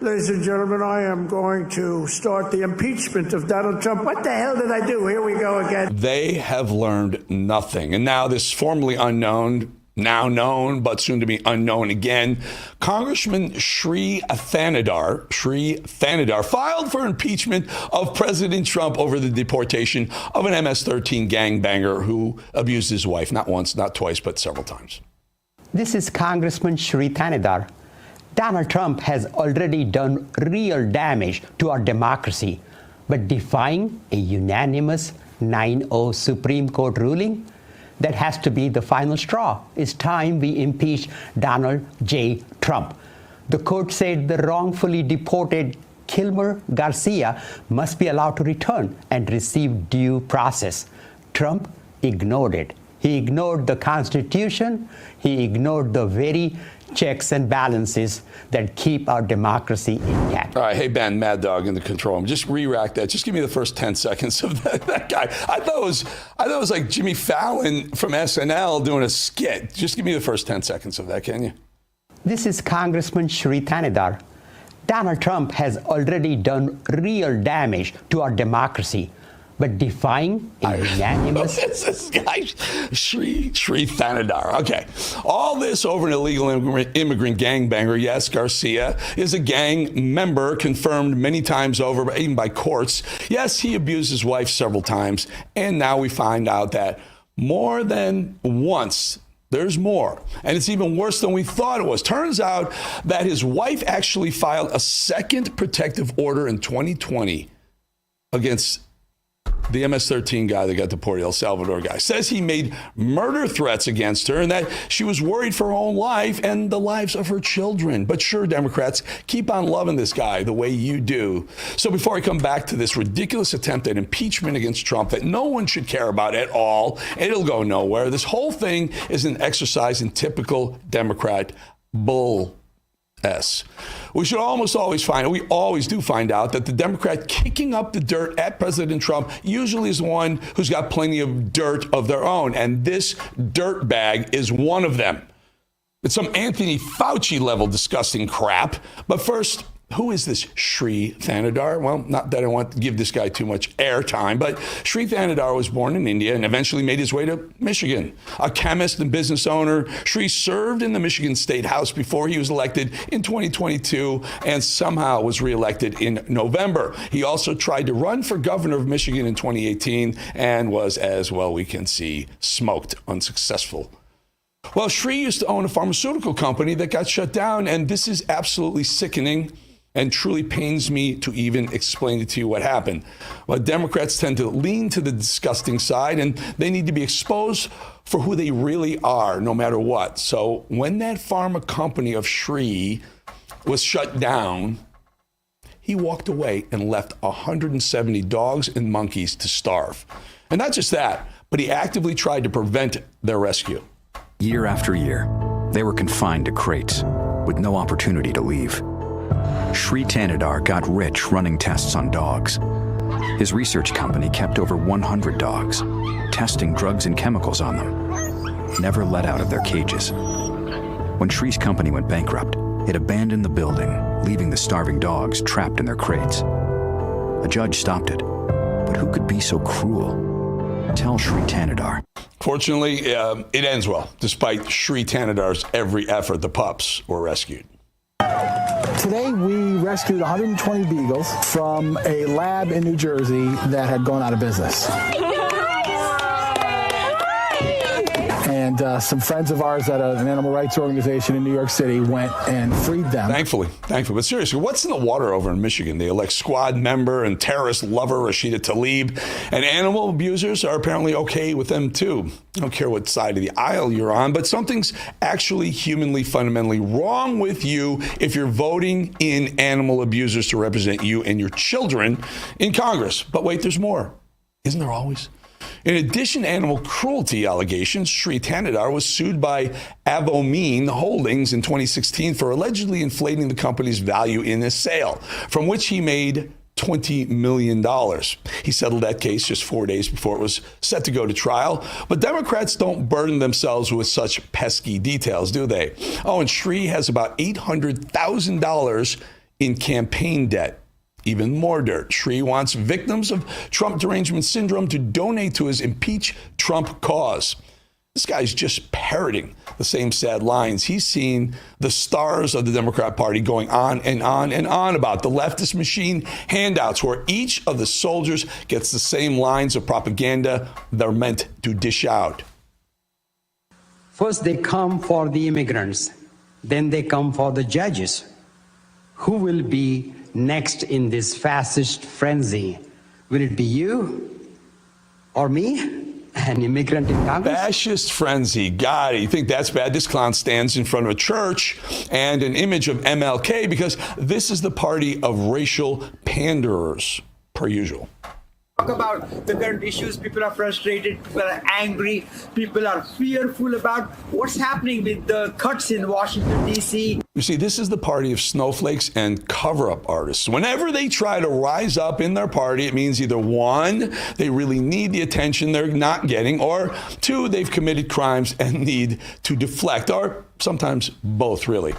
ladies and gentlemen, I am going to start the impeachment of Donald Trump. What the hell did I do? Here we go again. They have learned nothing. And now this formerly unknown, now known, but soon to be unknown again, Congressman Sri Thanadar filed for impeachment of President Trump over the deportation of an MS-13 gangbanger who abused his wife, not once, not twice, but several times. This is Congressman Sri Thanadar. Donald Trump has already done real damage to our democracy, but defying a unanimous 9-0 Supreme Court ruling, that has to be the final straw. It's time we impeach Donald J. Trump. The court said the wrongfully deported Kilmer Garcia must be allowed to return and receive due process. Trump ignored it. He ignored the Constitution. He ignored the very checks and balances that keep our democracy intact. All right, hey Ben, Mad Dog in the control room. Just re-rack that. Just give me the first 10 seconds of that guy. I thought it was like Jimmy Fallon from SNL doing a skit. Just give me the first 10 seconds of that, can you? This is Congressman Sri Thanadar. Donald Trump has already done real damage to our democracy, but defying a unanimous... This guy, Sri Thanadar. Okay. All this over an illegal immigrant gangbanger. Yes, Garcia is a gang member confirmed many times over, even by courts. Yes, he abused his wife several times. And now we find out that more than once, there's more. And it's even worse than we thought it was. Turns out that his wife actually filed a second protective order in 2020 against the MS-13 guy that got deported, El Salvador guy. Says he made murder threats against her and that she was worried for her own life and the lives of her children. But sure, Democrats, keep on loving this guy the way you do. So before I come back to this ridiculous attempt at impeachment against Trump that no one should care about at all, and it'll go nowhere, this whole thing is an exercise in typical Democrat bull. We should almost always we always do find out that the Democrat kicking up the dirt at President Trump usually is the one who's got plenty of dirt of their own. And this dirt bag is one of them. It's some Anthony Fauci level disgusting crap. But first, who is this Sri Thanadar? Well, not that I want to give this guy too much airtime, but Sri Thanadar was born in India and eventually made his way to Michigan. A chemist and business owner, Sri served in the Michigan State House before he was elected in 2022 and somehow was reelected in November. He also tried to run for governor of Michigan in 2018 and was, as well we can see, smoked, unsuccessful. Well, Sri used to own a pharmaceutical company that got shut down, and this is absolutely sickening. And truly pains me to even explain it to you what happened. Well, Democrats tend to lean to the disgusting side, and they need to be exposed for who they really are, no matter what. So when that pharma company of Sri was shut down, he walked away and left 170 dogs and monkeys to starve. And not just that, but he actively tried to prevent their rescue. Year after year, they were confined to crates with no opportunity to leave. Sri Thanadar got rich running tests on dogs. His research company kept over 100 dogs, testing drugs and chemicals on them, never let out of their cages. When Shree's company went bankrupt, it abandoned the building, leaving the starving dogs trapped in their crates. A judge stopped it, but who could be so cruel? Tell Sri Thanedar. Fortunately, it ends well. Despite Sri Thanedar's every effort, the pups were rescued. Today, we rescued 120 beagles from a lab in New Jersey that had gone out of business. And some friends of ours at an animal rights organization in New York City went and freed them. Thankfully. But seriously, what's in the water over in Michigan? They elect squad member and terrorist lover Rashida Tlaib, and animal abusers are apparently okay with them too. I don't care what side of the aisle you're on, but something's actually humanly, fundamentally wrong with you if you're voting in animal abusers to represent you and your children in Congress. But wait, there's more. Isn't there always? In addition to animal cruelty allegations, Sri Thanedar was sued by Avomine Holdings in 2016 for allegedly inflating the company's value in a sale, from which he made $20 million. He settled that case just 4 days before it was set to go to trial. But Democrats don't burden themselves with such pesky details, do they? Oh, and Sri has about $800,000 in campaign debt. Even more dirt. Sri wants victims of Trump derangement syndrome to donate to his Impeach Trump cause. This guy's just parroting the same sad lines. He's seen the stars of the Democrat Party going on and on and on about the leftist machine handouts, where each of the soldiers gets the same lines of propaganda they're meant to dish out. First, they come for the immigrants. Then they come for the judges. Who will be next in this fascist frenzy? Will it be you or me, an immigrant in Congress? Fascist frenzy. God, you think that's bad? This clown stands in front of a church and an image of MLK because this is the party of racial panderers, per usual. Talk about the current issues. People are frustrated, people are angry, people are fearful about what's happening with the cuts in Washington, D.C. You see, this is the party of snowflakes and cover-up artists. Whenever they try to rise up in their party, it means either one, they really need the attention they're not getting, or two, they've committed crimes and need to deflect, or sometimes both, really.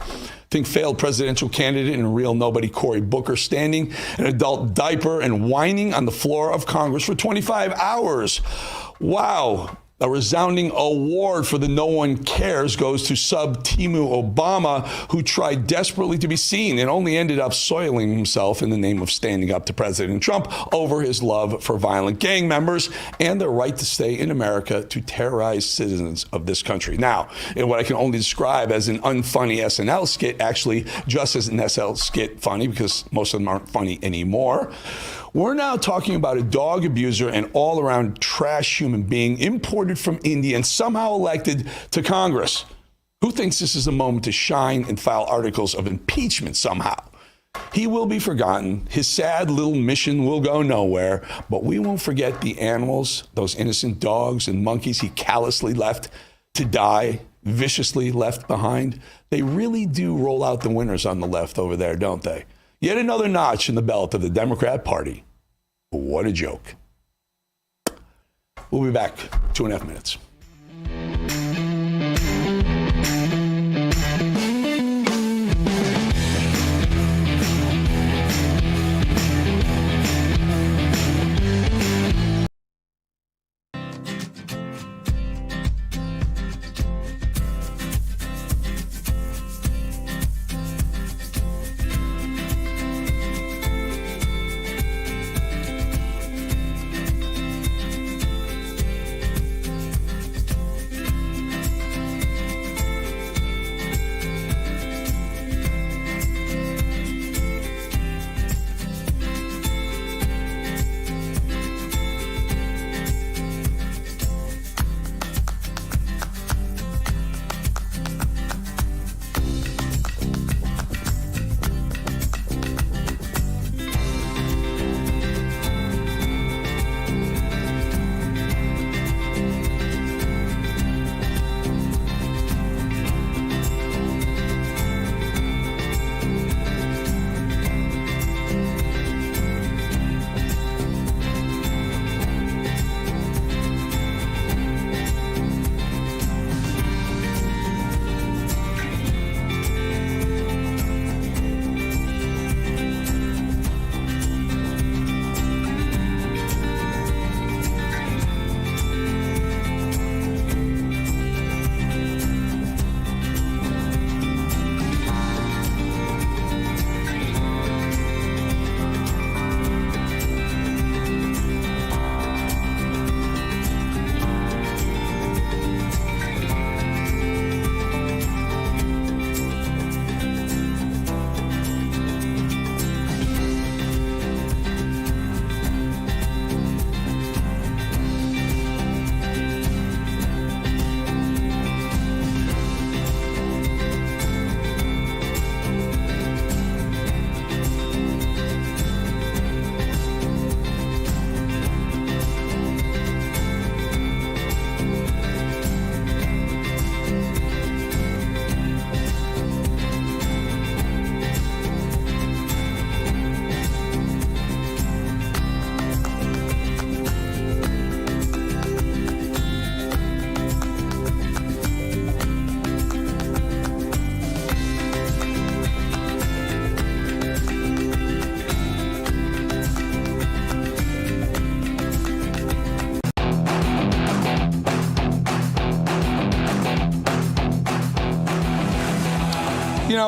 Think failed presidential candidate and real nobody Cory Booker standing in an adult diaper and whining on the floor of Congress for 25 hours. Wow. A resounding award for the no one cares goes to sub-Timu Obama, who tried desperately to be seen and only ended up soiling himself in the name of standing up to President Trump over his love for violent gang members and their right to stay in America to terrorize citizens of this country. Now, in what I can only describe as an unfunny SNL skit, actually just as an SNL skit funny because most of them aren't funny anymore, we're now talking about a dog abuser and all-around trash human being imported from India and somehow elected to Congress. Who thinks this is a moment to shine and file articles of impeachment somehow? He will be forgotten. His sad little mission will go nowhere, but we won't forget the animals, those innocent dogs and monkeys he callously left to die, viciously left behind. They really do roll out the winners on the left over there, don't they? Yet another notch in the belt of the Democrat Party. What a joke. We'll be back 2.5 minutes.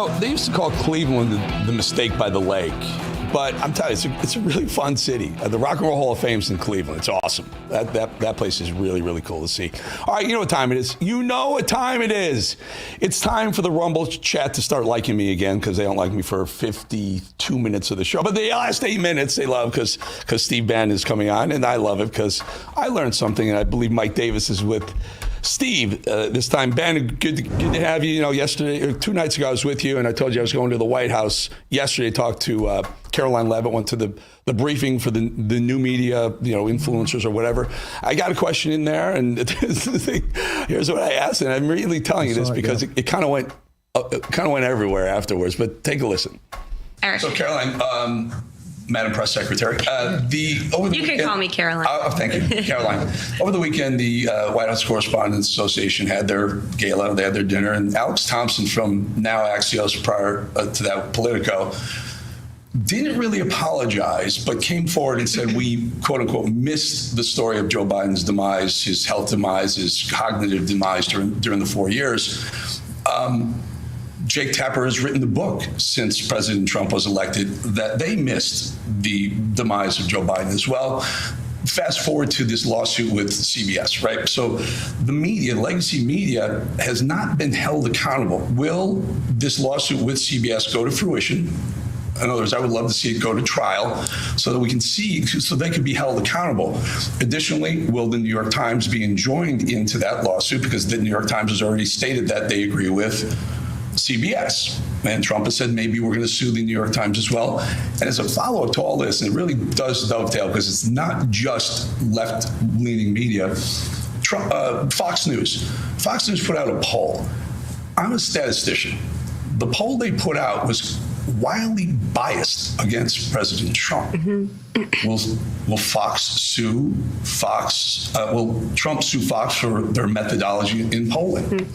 Well, they used to call Cleveland the mistake by the lake. But I'm telling you, it's a really fun city. The Rock and Roll Hall of Fame's in Cleveland. It's awesome. That place is really, really cool to see. All right, you know what time it is. You know what time it is. It's time for the Rumble chat to start liking me again, because they don't like me for 52 minutes of the show. But the last 8 minutes they love because Steve Bannon is coming on, and I love it because I learned something, and I believe Mike Davis is with Steve this time. Bannon, good to have you. You know, yesterday or 2 nights ago I was with you, and I told you I was going to the White House yesterday. Talked to Caroline Levitt, went to the briefing for the new media, influencers or whatever. I got a question in there, and here's what I asked, and I'm really telling you this because it kind of went everywhere afterwards. But take a listen. Eric. So Caroline. Madam Press Secretary. You can call me Caroline. Oh, thank you, Caroline. Over the weekend, the White House Correspondents Association had their gala, they had their dinner, and Alex Thompson from Now Axios, prior to that, Politico, didn't really apologize, but came forward and said, we, quote unquote, missed the story of Joe Biden's demise, his health demise, his cognitive demise during the 4 years. Jake Tapper has written the book since President Trump was elected that they missed the demise of Joe Biden as well. Fast forward to this lawsuit with CBS, right? So the media, legacy media, has not been held accountable. Will this lawsuit with CBS go to fruition? In other words, I would love to see it go to trial so that we can see, so they can be held accountable. Additionally, will the New York Times be enjoined into that lawsuit? Because the New York Times has already stated that they agree with CBS. And Trump has said maybe we're going to sue the New York Times as well. And as a follow-up to all this, and it really does dovetail because it's not just left-leaning media, Fox News put out a poll. I'm a statistician. The poll they put out was wildly biased against President Trump. Will Fox sue Fox? Will Trump sue Fox for their methodology in polling?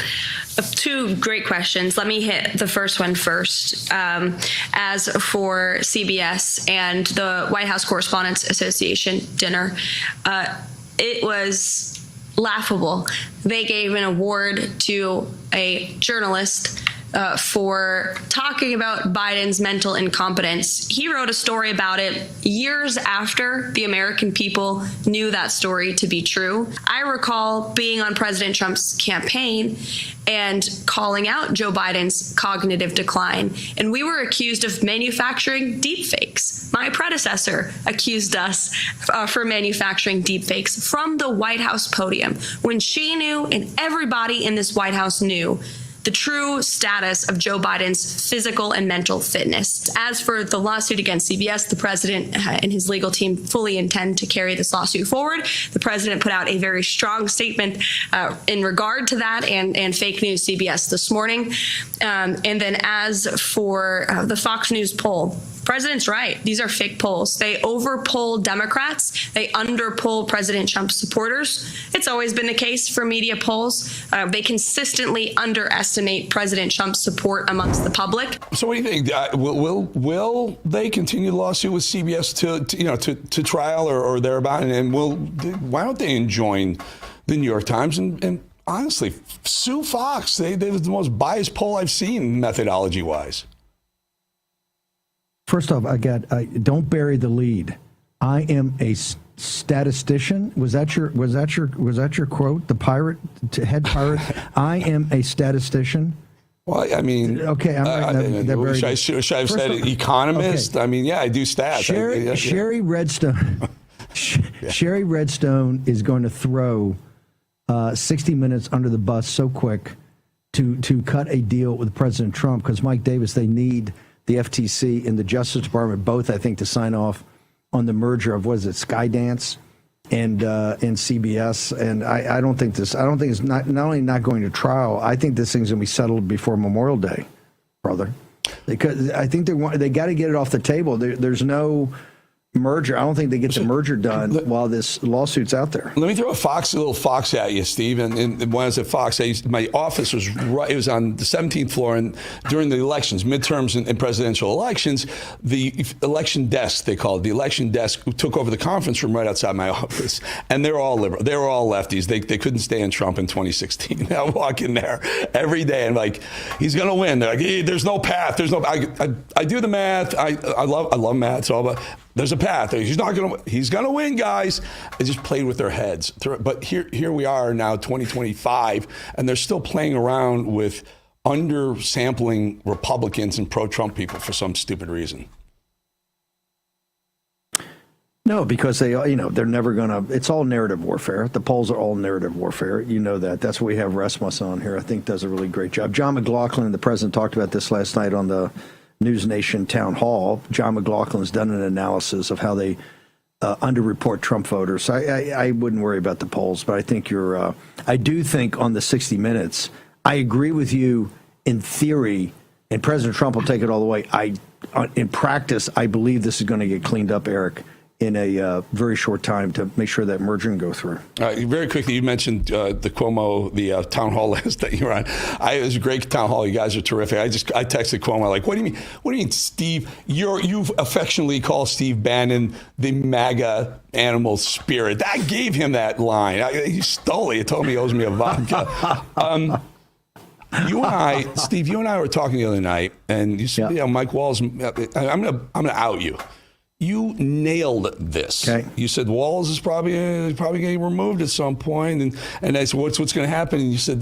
2 great questions. Let me hit the first one first. As for CBS and the White House Correspondents Association dinner, it was laughable. They gave an award to a journalist for talking about Biden's mental incompetence. He wrote a story about it years after the American people knew that story to be true. I recall being on President Trump's campaign and calling out Joe Biden's cognitive decline. And we were accused of manufacturing deepfakes. My predecessor accused us for manufacturing deepfakes from the White House podium when she knew and everybody in this White House knew the true status of Joe Biden's physical and mental fitness. As for the lawsuit against CBS, the president and his legal team fully intend to carry this lawsuit forward. The president put out a very strong statement in regard to that and fake news CBS this morning. And then as for the Fox News poll, President's right. These are fake polls. They overpoll Democrats. They underpoll President Trump's supporters. It's always been the case for media polls. They consistently underestimate President Trump's support amongst the public. So what do you think? Will they continue the lawsuit with CBS to trial or thereabout? And why don't they enjoin the New York Times and honestly sue Fox? They were the most biased poll I've seen methodology-wise. First off, don't bury the lead. I am a statistician. Was that your quote? The pirate, head pirate. I am a statistician. Well, I mean, okay. Should I have said economist? Okay. I mean, yeah, I do stats. Sherry Redstone. Sherry Redstone is going to throw 60 Minutes under the bus so quick to cut a deal with President Trump because Mike Davis. They need the FTC and the Justice Department both, I think, to sign off on the merger of Skydance and CBS. And I don't think it's not only not going to trial. I think this thing's going to be settled before Memorial Day, brother. Because I think they got to get it off the table. There's no merger. I don't think they get the merger done while this lawsuit's out there. Let me throw a little fox at you, Steve. And when I was at Fox, my office was right. It was on the 17th floor, and during the elections, midterms and presidential elections, the election desk, they call it, the election desk took over the conference room right outside my office. And they're all liberal. They were all lefties. They couldn't stand Trump in 2016. I walk in there every day and like, he's going to win. They're like, hey, there's no path. There's no. I do the math. I love math. It's all about. There's a path. He's gonna win, guys. They just played with their heads. But here we are now, 2025, and they're still playing around with undersampling Republicans and pro-Trump people for some stupid reason. No, because they're never gonna. It's all narrative warfare. The polls are all narrative warfare. You know that. That's what we have Rasmus on here. I think does a really great job. John McLaughlin, the president, talked about this last night on the News Nation town hall. John McLaughlin's done an analysis of how they underreport Trump voters. I wouldn't worry about the polls, but I think I do think on the 60 Minutes, I agree with you in theory, and President Trump will take it all the way. In practice, I believe this is going to get cleaned up, Eric, in a very short time to make sure that merger can go through. Very quickly, you mentioned the Cuomo, the town hall list that you were on. It was a great town hall. You guys are terrific. I texted Cuomo like, what do you mean, Steve? You've affectionately called Steve Bannon the MAGA animal spirit. That gave him that line. He stole it. He told me he owes me a vodka. You and I, Steve, were talking the other night, and you said, Mike Walls. I'm gonna out you. You nailed this. Okay. You said Walls is probably getting removed at some point, and I said, what's going to happen? And you said,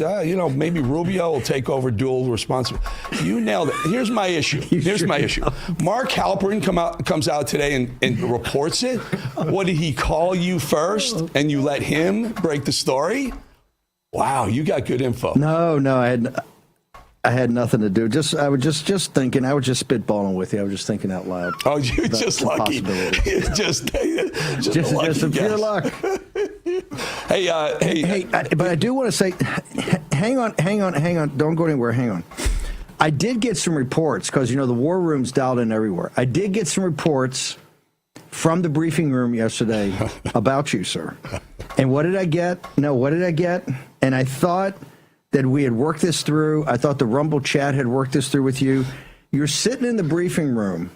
maybe Rubio will take over dual responsibility. You nailed it. Here's my issue. Mark Halperin comes out today and reports it. What did he call you first? And you let him break the story? Wow, you got good info. No, I had nothing to do. I was just thinking. I was just spitballing with you. I was just thinking out loud. Oh, you're just lucky. just pure luck. Hey, but I do want to say, hang on. Don't go anywhere. Hang on. I did get some reports because the war room's dialed in everywhere. I did get some reports from the briefing room yesterday about you, sir. And what did I get? And I thought that we had worked this through. I thought the Rumble chat had worked this through with you. You're sitting in the briefing room,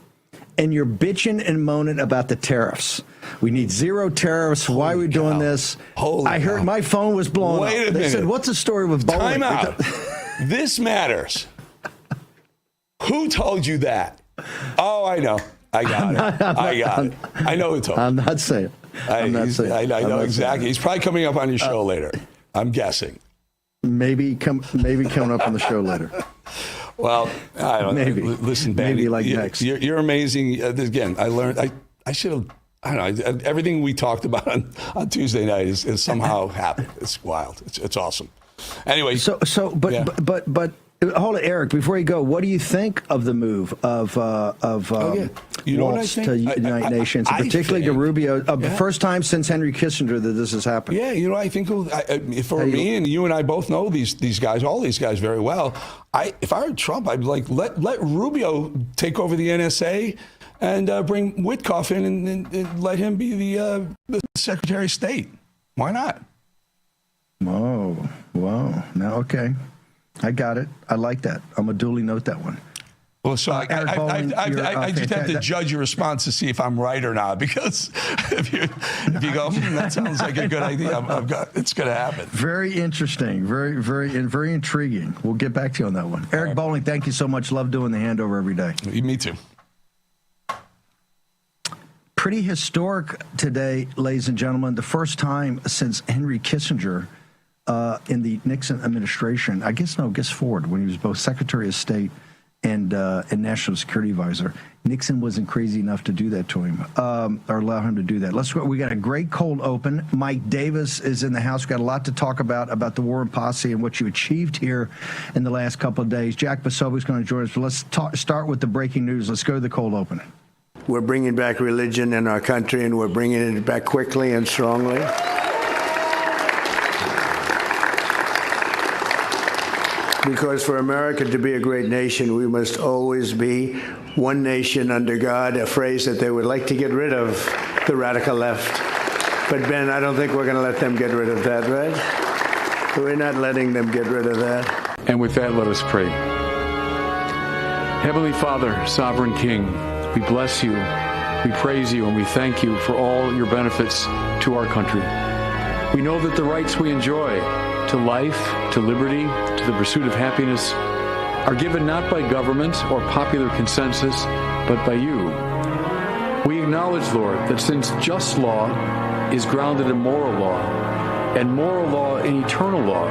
and you're bitching and moaning about the tariffs. We need zero tariffs. Why are we doing this? I heard my phone was blowing up. Wait a minute. They said, what's the story with Bolling? Time out. This matters. Who told you that? Oh, I know. I got it. I know who told you. I'm not saying. I know exactly. He's probably coming up on your show later. I'm guessing. Maybe coming up on the show later. Well, I don't know. Maybe. Listen, Ben, next. You're amazing. Again, I learned. I should have. I don't know. Everything we talked about on Tuesday night is somehow happened. It's wild. It's awesome. Anyway. But hold it, Eric. Before you go, what do you think of the move of Waltz to United Nations, particularly to Rubio? First time since Henry Kissinger that this has happened. Yeah, I think for me, and you and I both know these guys, all these guys very well. If I were Trump, I'd be like, let Rubio take over the NSA and bring Witkoff in and let him be the Secretary of State. Why not? Whoa. Now, okay. I got it. I like that. I'm going to duly note that one. Well, so I just have to judge your response to see if I'm right or not, because if you go, that sounds like a good idea, it's going to happen. Very interesting. Very intriguing. We'll get back to you on that one. Eric Bolling, thank you so much. Love doing the handover every day. Me too. Pretty historic today, ladies and gentlemen. The first time since Henry Kissinger in the Nixon administration, I guess Ford, when he was both Secretary of State and National Security Advisor. Nixon wasn't crazy enough to do that to him, or allow him to do that. Let's go. We got a great cold open. Mike Davis is in the house. We've got a lot to talk about the Warren Posse and what you achieved here in the last couple of days. Jack Basovic is going to join us. But let's start with the breaking news. Let's go to the cold open. We're bringing back religion in our country, and we're bringing it back quickly and strongly. Because for America to be a great nation, we must always be one nation under God, a phrase that they would like to get rid of, the radical left. But Ben, I don't think we're going to let them get rid of that, right? We're not letting them get rid of that. And with that, let us pray. Heavenly Father, Sovereign King, we bless you, we praise you, and we thank you for all your benefits to our country. We know that the rights we enjoy to life, to liberty, to the pursuit of happiness are given not by government or popular consensus, but by you. We acknowledge, Lord, that since just law is grounded in moral law, and moral law in eternal law,